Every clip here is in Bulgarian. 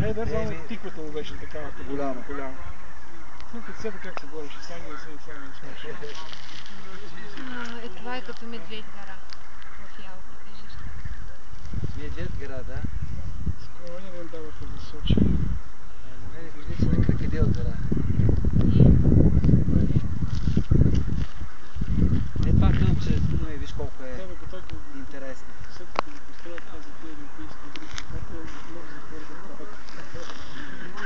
Да, само тиквата му беше такава голяма. Слушайте цвета как се бореше, сега не смеше. Това е като Медведь гара в Ялта, виждаш. Медведь гара, да? Скоро не ден даваха за Сочи. На мен прилича на Крокодил гара. Това хълмче, виж колко е интересно. След като ги построят за тези олимпийски игри, каквото е много затвор да правят.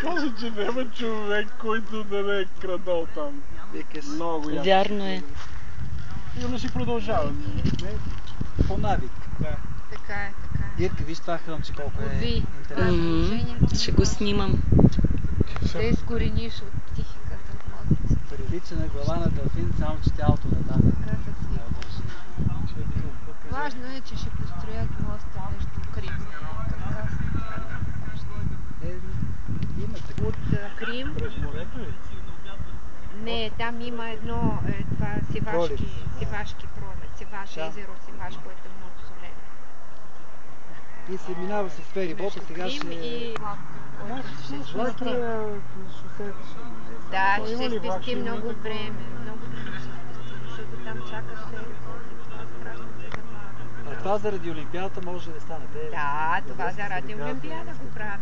Казва, че няма човек, който да не е крадал там. Много яко. Вярно е. И да си продължават. По навик. Да. Така е. Ирка, виж това хълмче колко е интересно. Ще го снимам. Да изкорениш от психиката, от мозъци. Прилича на глава на делфин, само че тялото на там. Важно е, че ще построят моста между Крим и Кавказ. От Крим. През морето ли? Не, там има едно, това Севашки пролет, езеро Севаш, което е много солено. И се минава с ферибота, сега ще... Да, ще се спести много време, защото там чакаш ферибот и това страшно се забавя. А това заради Олимпиадата може да стане. Да, това заради Олимпиада го правят.